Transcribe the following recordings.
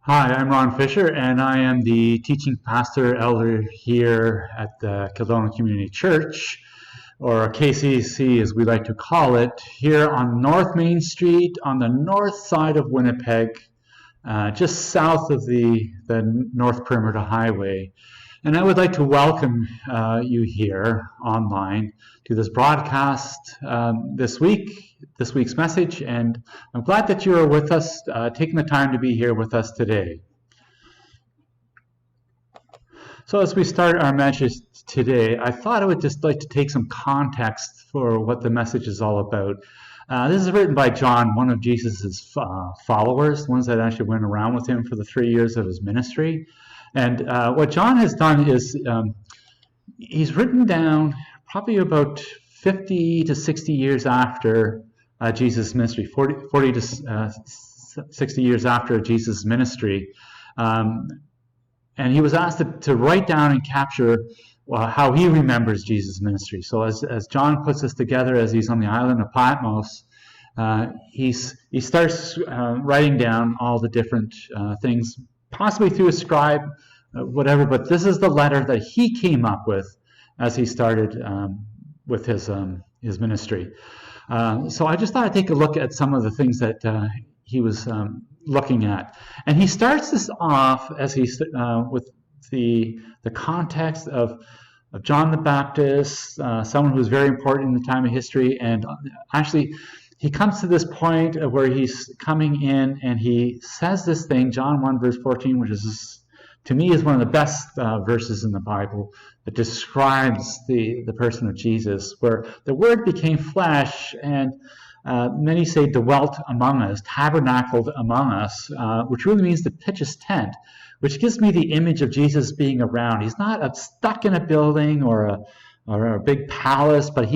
Hi, I'm Ron Fisher, and I am the teaching pastor elder here at the Kildonan Community Church, or KCC as we like to call it, here on North Main Street on the north side of Winnipeg, just south of the North Perimeter Highway. And I would like to welcome you here online to this broadcast this week's message, and I'm glad that you are with us, taking the time to be here with us today. So as we start our message today, I thought I would just like to take some context for what the message is all about. This is written by John, one of Jesus's followers, the ones that actually went around with him for the 3 years of his ministry. And what John has done is he's written down probably about 50 to 60 years after Jesus' ministry, 40 to 60 years after Jesus' ministry. And he was asked to write down and capture how he remembers Jesus' ministry. So as John puts this together, as he's on the island of Patmos, he starts writing down all the different things, possibly through a scribe, whatever, but this is the letter that he came up with as he started with his ministry. So I just thought I'd take a look at some of the things that he was looking at. And he starts this off as he's with the context of John the Baptist, someone who was very important in the time of history, and actually he comes to this point of where he's coming in and he says this thing, John 1 verse 14, which is, to me, is one of the best verses in the Bible that describes the person of Jesus, where the Word became flesh and many say dwelt among us, tabernacled among us, which really means to pitch his tent, which gives me the image of Jesus being around. He's not stuck in a building or a big palace, but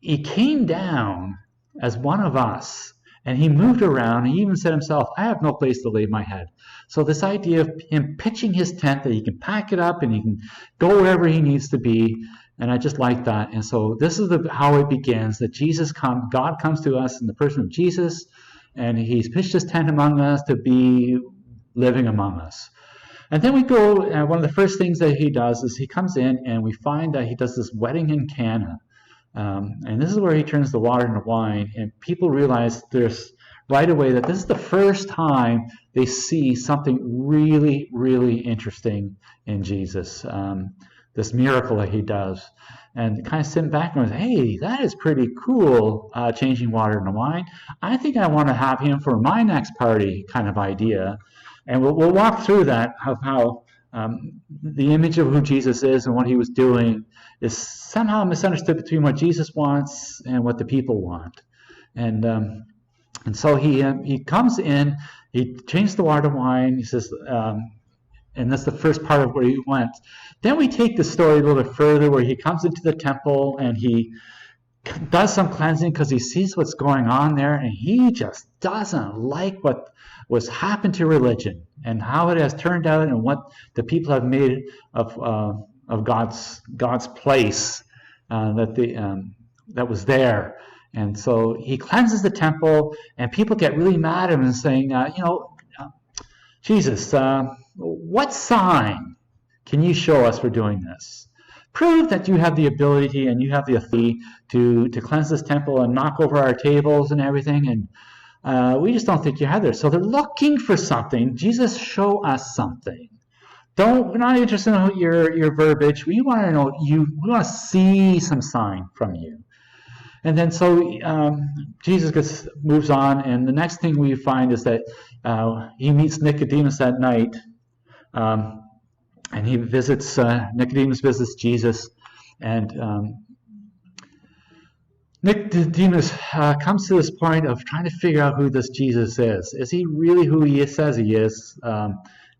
he came down as one of us, and he moved around. He even said himself, I have no place to lay my head. So this idea of him pitching his tent, that he can pack it up and he can go wherever he needs to be, and I just like that. And so this is how it begins, that God comes to us in the person of Jesus, and he's pitched his tent among us to be living among us. And then we go, one of the first things that he does is he comes in and we find that he does this wedding in Cana. And this is where he turns the water into wine, and people realize right away that this is the first time they see something really, really interesting in Jesus, this miracle that he does. And kind of sitting back and goes, hey, that is pretty cool, changing water into wine. I think I want to have him for my next party kind of idea. And we'll walk through that, of how the image of who Jesus is and what he was doing is somehow misunderstood between what Jesus wants and what the people want. And so he comes in, he changed the water to wine, he says, and that's the first part of where he went. Then we take the story a little bit further, where he comes into the temple and he does some cleansing because he sees what's going on there, and he just doesn't like what was happened to religion and how it has turned out and what the people have made of God's place that was there. And so he cleanses the temple, and people get really mad at him and saying, Jesus, what sign can you show us for doing this? Prove that you have the ability and you have the authority to cleanse this temple and knock over our tables and everything, and we just don't think you have this. So they're looking for something. Jesus, show us something. We're not interested in your verbiage. We want to know you. We want to see some sign from you. And then so Jesus moves on, and the next thing we find is that he meets Nicodemus that night, and he visits, Nicodemus visits Jesus, and Nicodemus comes to this point of trying to figure out who this Jesus is. Is he really who he says he is?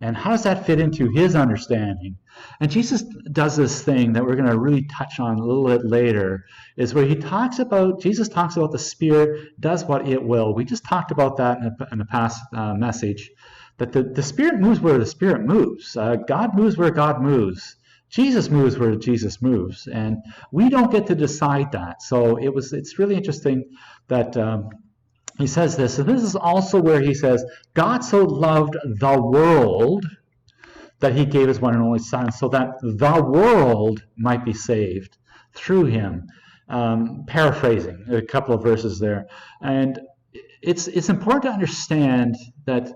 And how does that fit into his understanding? And Jesus does this thing that we're going to really touch on a little bit later, is where Jesus talks about the Spirit does what it will. We just talked about that in the past message, that the Spirit moves where the Spirit moves. God moves where God moves. Jesus moves where Jesus moves. And we don't get to decide that. So it's really interesting that he says this, and this is also where he says, God so loved the world that he gave his one and only Son, so that the world might be saved through him. Paraphrasing a couple of verses there. And it's important to understand that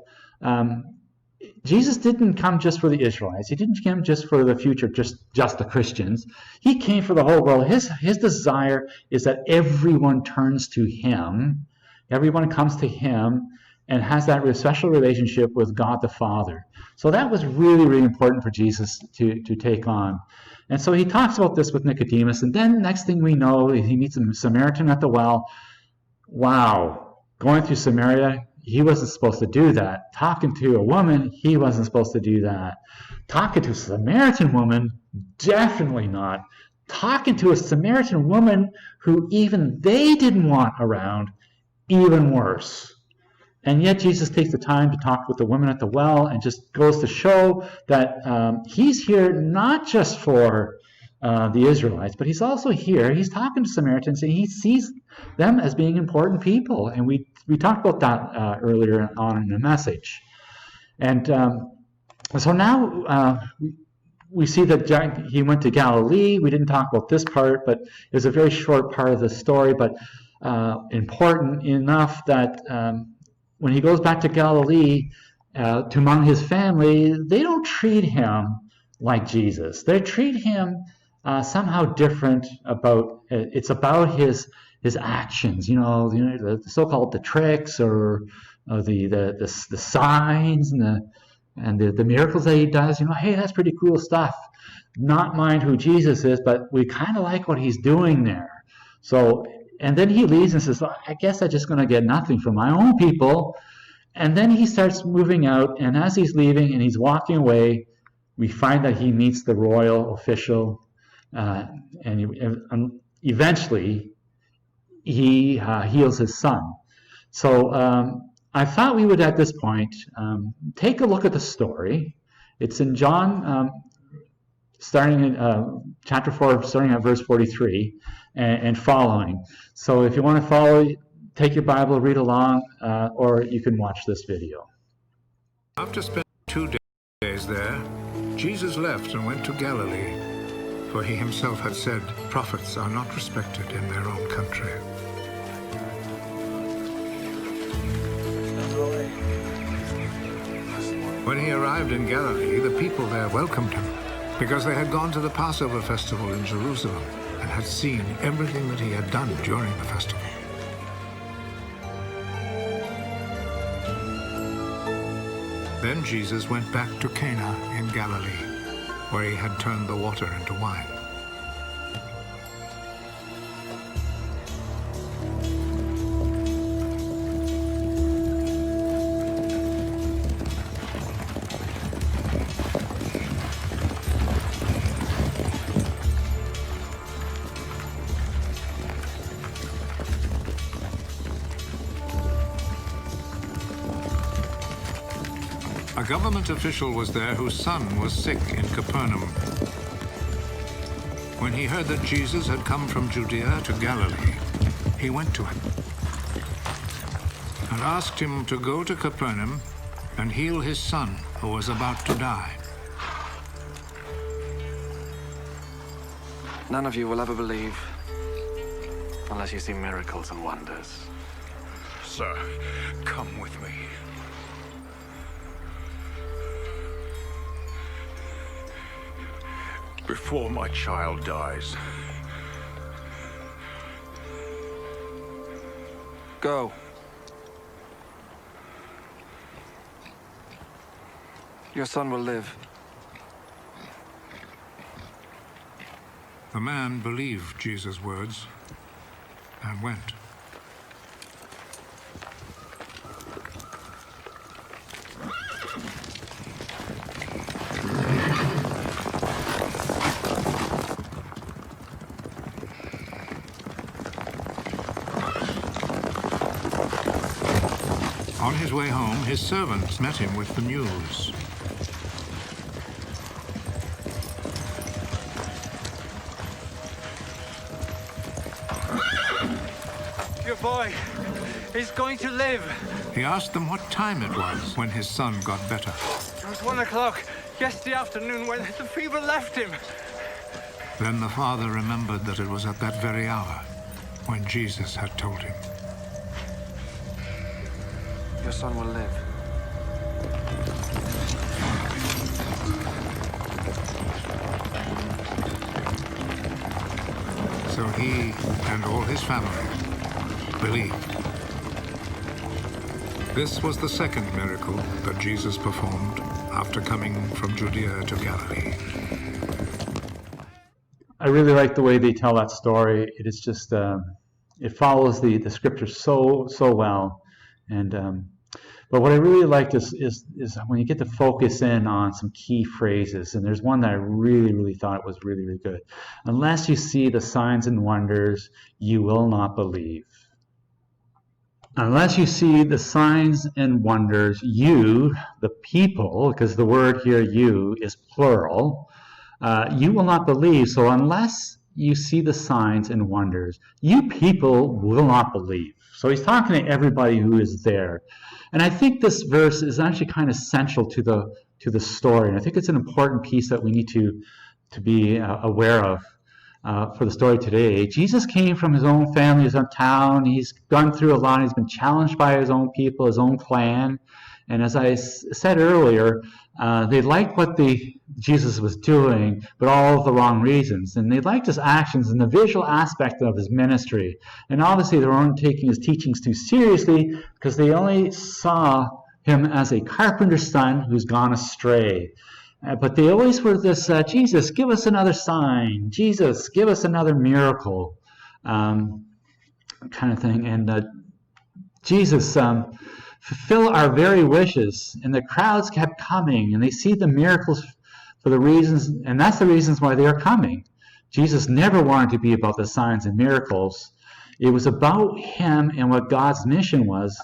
Jesus didn't come just for the Israelites. He didn't come just for the future, just the Christians. He came for the whole world. His desire is that everyone turns to him. Everyone comes to him and has that special relationship with God the Father. So that was really, really important for Jesus to take on. And so he talks about this with Nicodemus, and then next thing we know, he meets a Samaritan at the well. Wow, going through Samaria, he wasn't supposed to do that. Talking to a woman, he wasn't supposed to do that. Talking to a Samaritan woman, definitely not. Talking to a Samaritan woman who even they didn't want around, even worse. And yet Jesus takes the time to talk with the woman at the well, and just goes to show that he's here not just for the Israelites, but he's also here. He's talking to Samaritans, and he sees them as being important people. And we talked about that earlier on in the message. And so now we see that he went to Galilee. We didn't talk about this part, but it was a very short part of the story, but important enough that when he goes back to Galilee, to among his family, they don't treat him like Jesus. They treat him somehow different. It's about his actions, the so-called the tricks, or the signs and the miracles that he does. Hey, that's pretty cool stuff. Not mind who Jesus is, but we kind of like what he's doing there. So. And then he leaves and says, I guess I'm just going to get nothing from my own people. And then he starts moving out. And as he's leaving and he's walking away, we find that he meets the royal official. And eventually, he heals his son. So I thought we would, at this point, take a look at the story. It's in John, starting in chapter 4, starting at verse 43 and following. So if you want to follow, take your Bible, read along, or you can watch this video. After spending 2 days there, Jesus left and went to Galilee, for he himself had said, prophets are not respected in their own country. When he arrived in Galilee, the people there welcomed him, because they had gone to the Passover festival in Jerusalem and had seen everything that he had done during the festival. Then Jesus went back to Cana in Galilee, where he had turned the water into wine. A government official was there whose son was sick in Capernaum. When he heard that Jesus had come from Judea to Galilee, he went to him and asked him to go to Capernaum and heal his son, who was about to die. None of you will ever believe unless you see miracles and wonders. Sir, come with me. Before my child dies. Go. Your son will live. The man believed Jesus' words and went. On his way home, his servants met him with the news. Your boy, He's going to live. He asked them what time it was when his son got better. It was 1 o'clock yesterday afternoon when the fever left him. Then the father remembered that it was at that very hour when Jesus had told him. Your son will live. So he and all his family believed. This was the second miracle that Jesus performed after coming from Judea to Galilee. I really like the way they tell that story. It is just, it follows the scripture so well. And but what I really liked is when you get to focus in on some key phrases, and there's one that I really thought was really good. Unless you see the signs and wonders, you will not believe. Unless you see the signs and wonders, you, the people, because the word here, you, is plural, you will not believe. So unless you see the signs and wonders, you people will not believe. So he's talking to everybody who is there. And I think this verse is actually kind of central to the story. And I think it's an important piece that we need to be aware of for the story today. Jesus came from his own family, his own town. He's gone through a lot. He's been challenged by his own people, his own clan. And as I said earlier, they liked what Jesus was doing, but all of the wrong reasons. And they liked his actions and the visual aspect of his ministry. And obviously they weren't taking his teachings too seriously because they only saw him as a carpenter's son who's gone astray. But they always were this, Jesus, give us another sign. Jesus, give us another miracle, kind of thing. And Jesus, fulfill our very wishes. And the crowds kept coming, and they see the miracles for the reasons, and that's the reasons why they are coming. Jesus never wanted to be about the signs and miracles. It was about him and what God's mission was.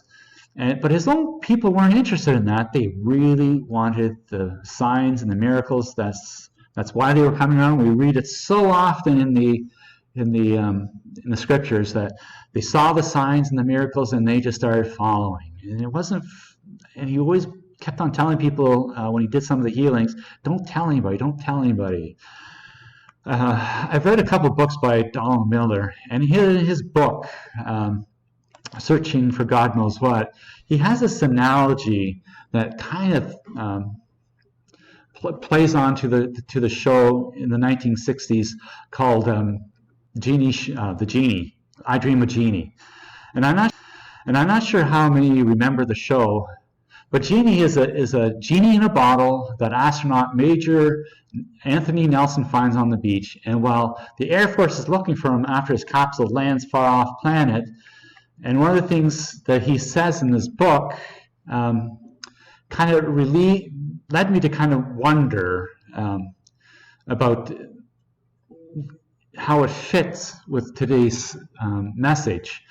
But his own people weren't interested in that. They really wanted the signs and the miracles. That's why they were coming around. We read it so often in the scriptures that they saw the signs and the miracles and they just started following. And it wasn't. And he always kept on telling people when he did some of the healings, "Don't tell anybody. Don't tell anybody." I've read a couple books by Donald Miller, and his book. Searching for God Knows What, he has this analogy that kind of plays on to the show in the 1960s called the Genie. I Dream of Jeannie, and I'm not sure how many of you remember the show, but Genie is a genie in a bottle that astronaut Major Anthony Nelson finds on the beach, and while the Air Force is looking for him after his capsule lands far off planet. And one of the things that he says in this book kind of really led me to kind of wonder about how it fits with today's message.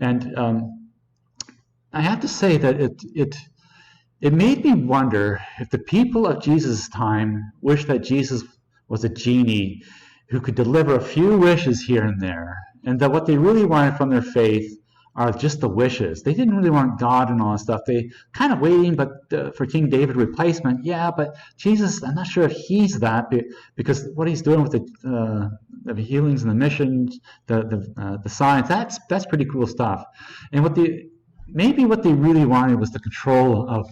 And I have to say that it made me wonder if the people of Jesus' time wished that Jesus was a genie who could deliver a few wishes here and there, and that what they really wanted from their faith are just the wishes. They didn't really want God and all that stuff. They kind of waiting, but for King David replacement, yeah. But Jesus, I'm not sure if he's that, because what he's doing with the healings and the missions, the signs, that's pretty cool stuff. And maybe what they really wanted was the control of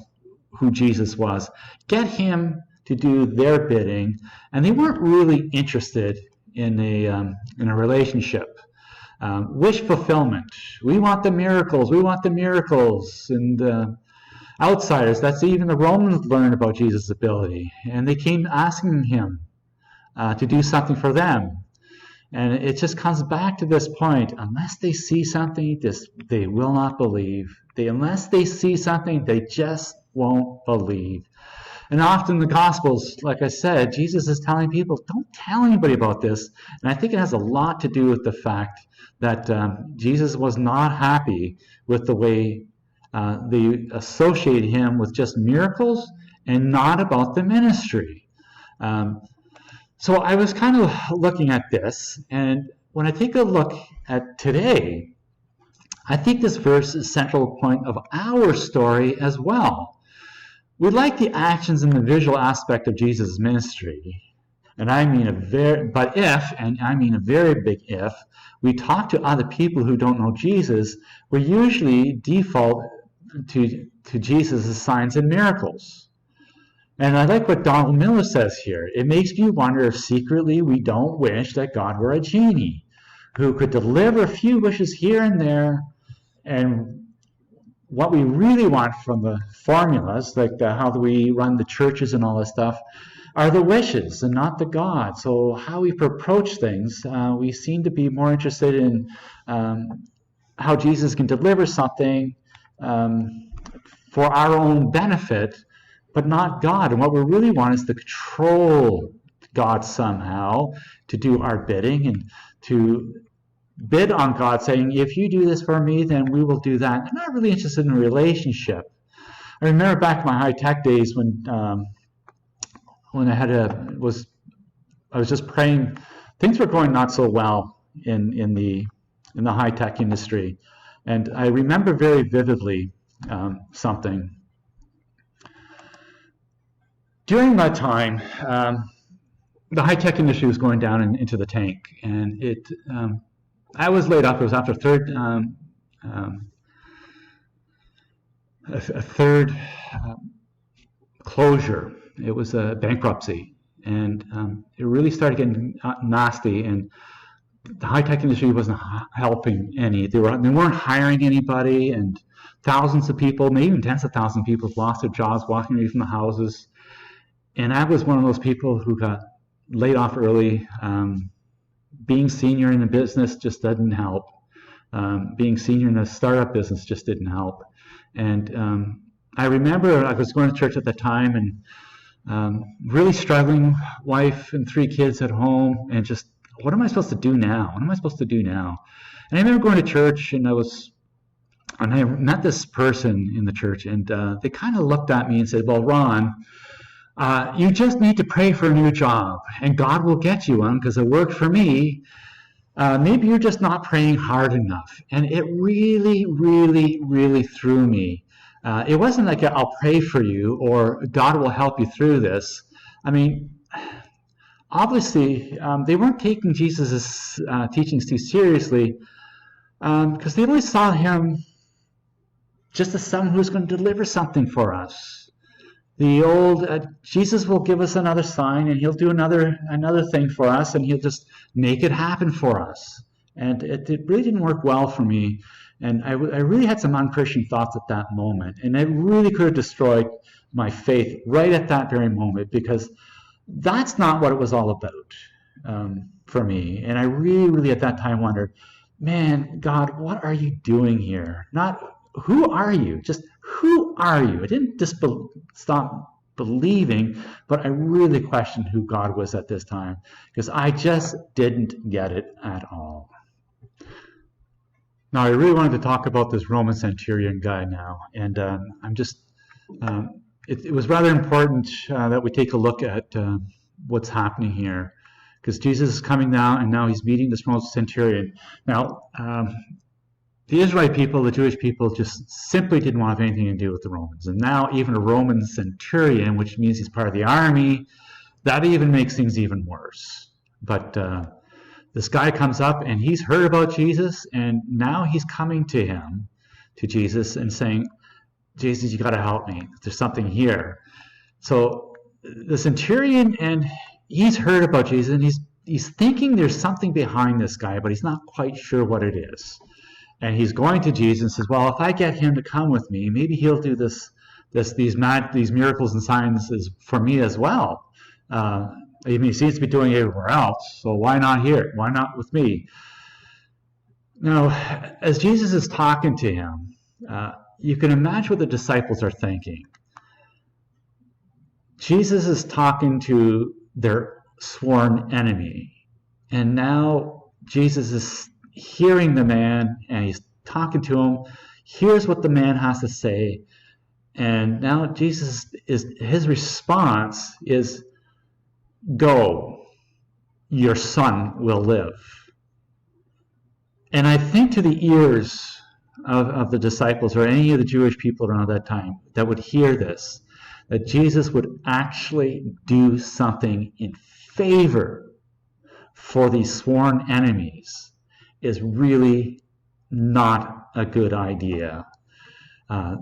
who Jesus was, get him to do their bidding, and they weren't really interested in a relationship. Wish fulfillment. We want the miracles. We want the miracles. And outsiders, that's even the Romans learned about Jesus' ability. And they came asking him to do something for them. And it just comes back to this point. Unless they see something, they will not believe. Unless they see something, they just won't believe. And often the Gospels, like I said, Jesus is telling people, don't tell anybody about this. And I think it has a lot to do with the fact that Jesus was not happy with the way they associated him with just miracles and not about the ministry. So I was kind of looking at this, and when I take a look at today, I think this verse is a central point of our story as well. We like the actions and the visual aspect of Jesus' ministry. And I mean a very big if, we talk to other people who don't know Jesus, we usually default to Jesus' signs and miracles. And I like what Donald Miller says here. It makes me wonder if secretly we don't wish that God were a genie who could deliver a few wishes here and there, and what we really want from the formulas, like how do we run the churches and all this stuff, are the wishes and not the God. So how we approach things, we seem to be more interested in how Jesus can deliver something for our own benefit, but not God. And what we really want is to control God somehow, to do our bidding and to bid on God, saying, if you do this for me, then we will do that. I'm not really interested in a relationship. I remember back in my high-tech days when I was just praying. Things were going not so well in the high-tech industry, and I remember very vividly something. During that time, the high-tech industry was going down into the tank, and I was laid off. It was after a third closure. It was a bankruptcy, and it really started getting nasty. And the high-tech industry wasn't helping any. They weren't hiring anybody, and thousands of people, maybe even tens of thousands of people, lost their jobs, walking away from the houses. And I was one of those people who got laid off early. Being senior in the business just didn't help. Being senior in a startup business just didn't help. And I remember I was going to church at the time and really struggling, wife and 3 kids at home, and just, what am I supposed to do now? What am I supposed to do now? And I remember going to church, and I met this person in the church, and they kind of looked at me and said, well, Ron, you just need to pray for a new job, and God will get you one, because it worked for me. Maybe you're just not praying hard enough. And it really, really, really threw me. It wasn't like I'll pray for you or God will help you through this. I mean, obviously, they weren't taking Jesus' teachings too seriously, because they always saw him just as someone who's going to deliver something for us. The old Jesus will give us another sign, and he'll do another thing for us, and he'll just make it happen for us. And it really didn't work well for me, and I really had some unchristian thoughts at that moment, and it really could have destroyed my faith right at that very moment, because that's not what it was all about for me. And I really, really at that time wondered, man, God, what are you doing here? Not who are you? Just who are you? I didn't just stop believing, but I really questioned who God was at this time, because I just didn't get it at all. Now, I really wanted to talk about this Roman centurion guy now, and it was rather important that we take a look at what's happening here, because Jesus is coming now, and now he's meeting this Roman centurion. Now, the Israelite people, the Jewish people, just simply didn't want to have anything to do with the Romans. And now even a Roman centurion, which means he's part of the army, that even makes things even worse. But this guy comes up, and he's heard about Jesus, and now he's coming to Jesus, and saying, Jesus, you got to help me. There's something here. So the centurion, and he's heard about Jesus, and he's thinking there's something behind this guy, but he's not quite sure what it is. And he's going to Jesus and says, well, if I get him to come with me, maybe he'll do these miracles and signs for me as well. He seems to be doing it everywhere else, so why not here? Why not with me? Now, as Jesus is talking to him, you can imagine what the disciples are thinking. Jesus is talking to their sworn enemy, and now Jesus is hearing the man, and he's talking to him. Here's what the man has to say, and now his response is, go, your son will live. And I think to the ears of the disciples or any of the Jewish people around that time that would hear this, that Jesus would actually do something in favor for these sworn enemies, is really not a good idea.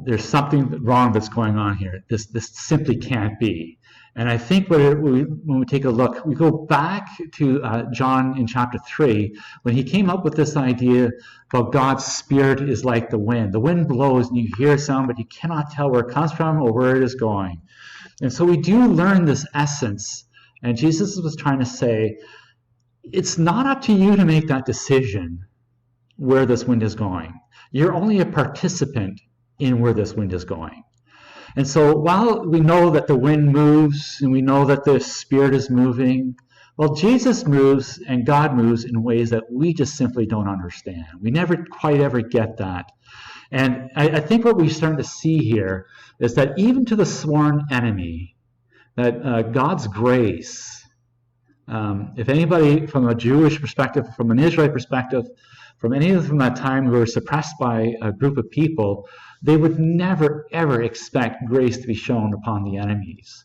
There's something wrong that's going on here. This simply can't be. And I think when we take a look, we go back to John in chapter 3, when he came up with this idea about God's Spirit is like the wind. The wind blows and you hear a sound, but you cannot tell where it comes from or where it is going. And so we do learn this essence. And Jesus was trying to say, it's not up to you to make that decision where this wind is going. You're only a participant in where this wind is going. And so while we know that the wind moves and we know that the Spirit is moving, well, Jesus moves and God moves in ways that we just simply don't understand. We never quite ever get that. And I think what we're starting to see here is that even to the sworn enemy, that God's grace, if anybody from a Jewish perspective, from an Israelite perspective, from any of them from that time who were suppressed by a group of people, they would never, ever expect grace to be shown upon the enemies.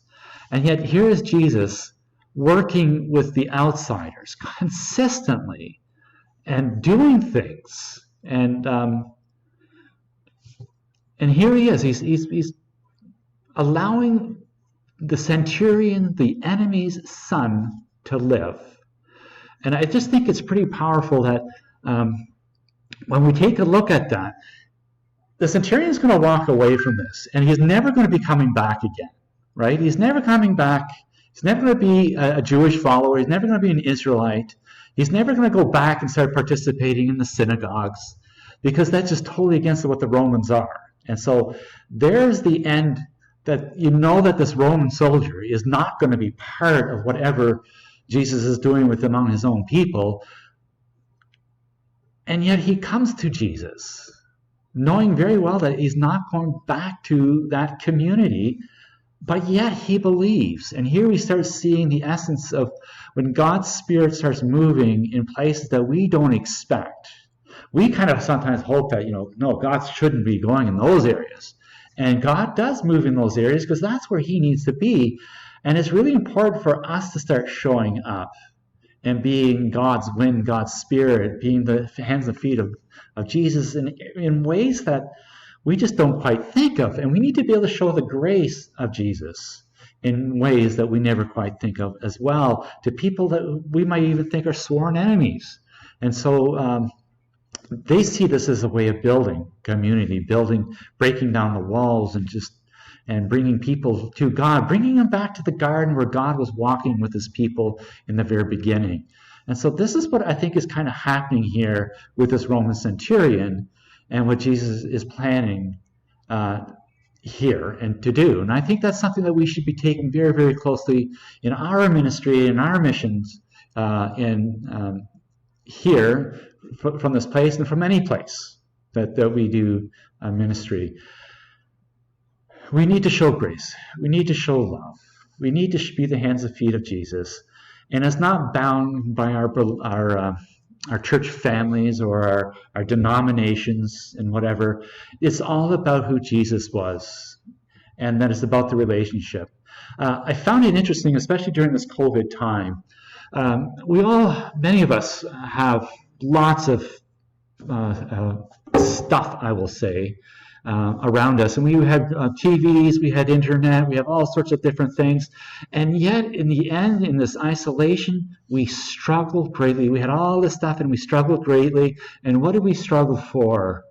And yet here is Jesus working with the outsiders consistently and doing things. And here he is. He's allowing the centurion, the enemy's son, to live. And I just think it's pretty powerful that when we take a look at that, the centurion is going to walk away from this, and he's never going to be coming back again, right? He's never coming back. He's never going to be a Jewish follower. He's never going to be an Israelite. He's never going to go back and start participating in the synagogues, because that's just totally against what the Romans are. And so there's the end, that you know that this Roman soldier is not going to be part of whatever Jesus is doing with among his own people. And yet he comes to Jesus, knowing very well that he's not going back to that community, but yet he believes. And here we start seeing the essence of when God's Spirit starts moving in places that we don't expect. We kind of sometimes hope that, no, God shouldn't be going in those areas. And God does move in those areas because that's where he needs to be. And it's really important for us to start showing up and being God's wind, God's Spirit, being the hands and feet of Jesus in ways that we just don't quite think of. And we need to be able to show the grace of Jesus in ways that we never quite think of as well, to people that we might even think are sworn enemies. And so they see this as a way of building community, breaking down the walls and bringing people to God, bringing them back to the garden where God was walking with his people in the very beginning. And so this is what I think is kind of happening here with this Roman centurion and what Jesus is planning here and to do. And I think that's something that we should be taking very, very closely in our ministry, in our missions, here from this place and from any place that we do ministry. We need to show grace. We need to show love. We need to be the hands and feet of Jesus. And it's not bound by our church families or our denominations and whatever. It's all about who Jesus was, and that it's about the relationship. I found it interesting, especially during this COVID time. Many of us have lots of stuff, I will say, around us. And we had TVs, we had internet, we have all sorts of different things. And yet, in the end, in this isolation, we struggled greatly. We had all this stuff and we struggled greatly. And what did we struggle for?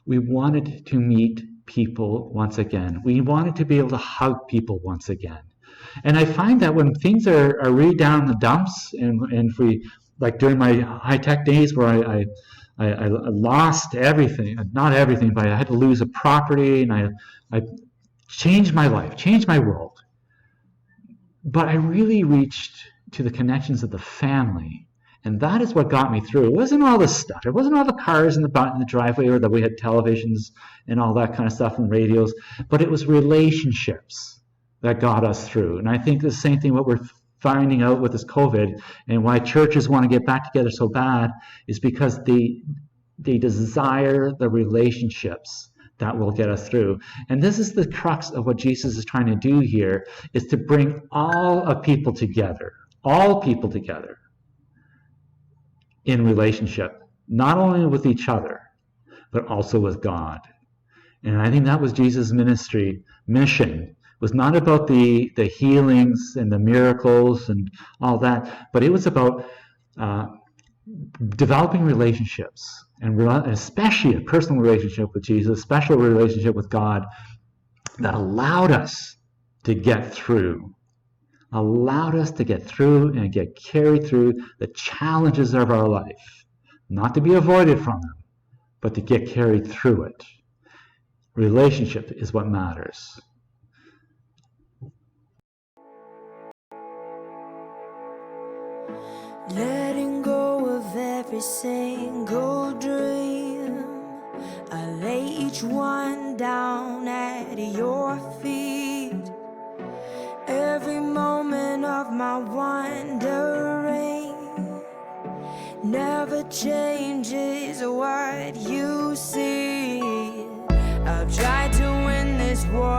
We wanted to meet people once again. We wanted to be able to hug people once again. And I find that when things are really down in the dumps, and if we, like during my high-tech days where I lost everything, not everything, but I had to lose a property, and I changed my life, changed my world. But I really reached to the connections of the family, and that is what got me through. It wasn't all this stuff. It wasn't all the cars in the driveway, or that we had televisions and all that kind of stuff and radios, but it was relationships that got us through. And I think the same thing what we're finding out with this COVID, and why churches want to get back together so bad, is because they desire the relationships that will get us through. And this is the crux of what Jesus is trying to do here, is to bring all of people together in relationship, not only with each other, but also with God. And I think that was Jesus' mission. It was not about the healings and the miracles and all that, but it was about developing relationships, and especially a personal relationship with Jesus, a special relationship with God that allowed us to get through and get carried through the challenges of our life, not to be avoided from them, but to get carried through it. Relationship is what matters. Letting go of every single dream, I lay each one down at your feet. Every moment of my wandering never changes what you see. I've tried to win this war.